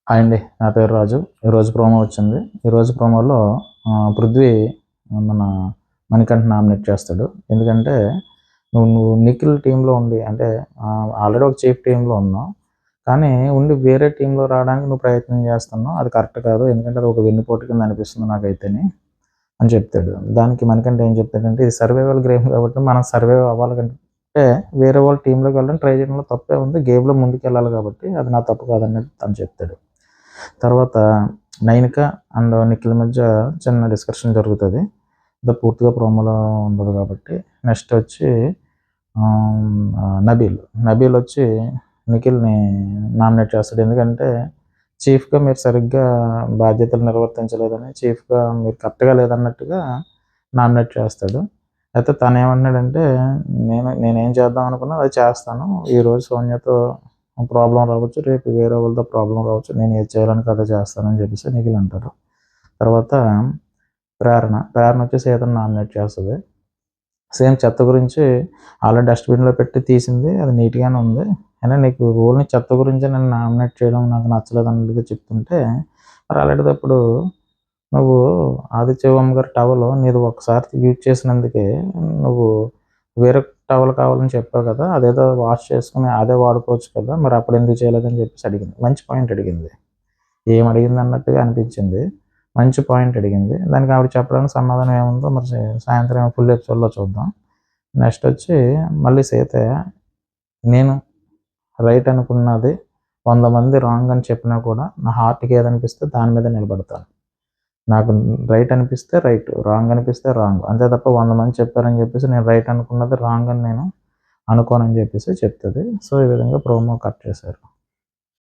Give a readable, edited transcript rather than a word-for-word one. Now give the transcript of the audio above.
Hi అండి. నా పేరు రాజు. ఈరోజు ప్రోమో వచ్చింది. ఈరోజు ప్రోమోలో పృథ్వీ మన మణికంఠ నామినేట్ చేస్తాడు. ఎందుకంటే నువ్వు నిఖిల్ టీంలో ఉండి అంటే ఆల్రెడీ ఒక చీఫ్ టీంలో ఉన్నావు. కానీ ఉండి వేరే టీంలో రావడానికి నువ్వు ప్రయత్నం చేస్తున్నావు. అది కరెక్ట్ కాదు. ఎందుకంటే అది ఒక వెన్నుపోటు కింద అనిపిస్తుంది నాకైతేని అని చెప్తాడు. దానికి మణికంఠ ఏం చెప్తాడంటే, ఇది సర్వైవల్ గేమ్ కాబట్టి మనం సర్వైవ్ అవ్వాలి కంటే వేరే వాళ్ళ టీంలోకి వెళ్ళడం ట్రై చేయడంలో తప్పే ఉంది. గేమ్లో ముందుకు వెళ్ళాలి కాబట్టి అది నా తప్పు కాదన్నట్టు తను చెప్తాడు. తర్వాత నైనిక అండ్ నిఖిల్ మధ్య చిన్న డిస్కషన్ జరుగుతుంది. ఇది పూర్తిగా ప్రోమోలో ఉండదు కాబట్టి. నెక్స్ట్ వచ్చి నబీల్ వచ్చి నిఖిల్ని నామినేట్ చేస్తాడు. ఎందుకంటే చీఫ్గా మీరు సరిగ్గా బాధ్యతలు నిర్వర్తించలేదని, చీఫ్గా మీరు కరెక్ట్గా లేదన్నట్టుగా నామినేట్ చేస్తాడు. అయితే తను ఏమన్నాడంటే, నేనేం చేద్దాం అనుకున్నా అది చేస్తాను. ఈరోజు సోనియాతో ప్రాబ్లం రావచ్చు, రేపు వేరే వాళ్ళతో ప్రాబ్లం రావచ్చు, నేను ఏది చేయాలని కథ చేస్తానని చెప్పేసి నిఖిల్ అంటారు. తర్వాత ప్రేరణ వచ్చి సీతను నామినేట్ చేస్తుంది. సేమ్ చెత్త గురించి ఆల్రెడీ డస్ట్బిన్లో పెట్టి తీసింది, అది నీట్గానే ఉంది. అయినా నీకు ఓన్లీ చెత్త గురించి నేను నామినేట్ చేయడం నాకు నచ్చలేదు అన్నట్టుగా చెప్తుంటే, మరి అలాంటిదప్పుడు నువ్వు ఆదిత్యవర్మ గారి టవల్ నీది ఒకసారి యూజ్ చేసినందుకే నువ్వు వేరే టవల్ కావాలని చెప్పావు కదా, అదేదో వాష్ చేసుకుని అదే వాడుకోవచ్చు కదా, మరి అప్పుడు ఎందుకు చేయలేదని చెప్పేసి అడిగింది. మంచి పాయింట్ అడిగింది. ఏం అడిగింది అన్నట్టుగా అనిపించింది. మంచి పాయింట్ అడిగింది. దానికి ఆవిడ చెప్పడానికి సమాధానం ఏముందో మరి సాయంత్రం ఫుల్ ఎపిసోడ్లో చూద్దాం. నెక్స్ట్ వచ్చి మళ్ళీ సీత, నేను రైట్ అనుకున్నది 100 మంది రాంగ్ అని చెప్పినా కూడా నా హార్ట్కి ఏదనిపిస్తే దాని మీద నిలబడతాను. నాకు రైట్ అనిపిస్తే రైట్, రాంగ్ అనిపిస్తే రాంగ్, అంతే తప్ప 100 మంది చెప్పారని చెప్పేసి నేను రైట్ అనుకున్నది రాంగ్ అని నేను అనుకోనని చెప్పేసి చెప్తుంది. సో ఈ విధంగా ప్రోమో కట్ చేశారు.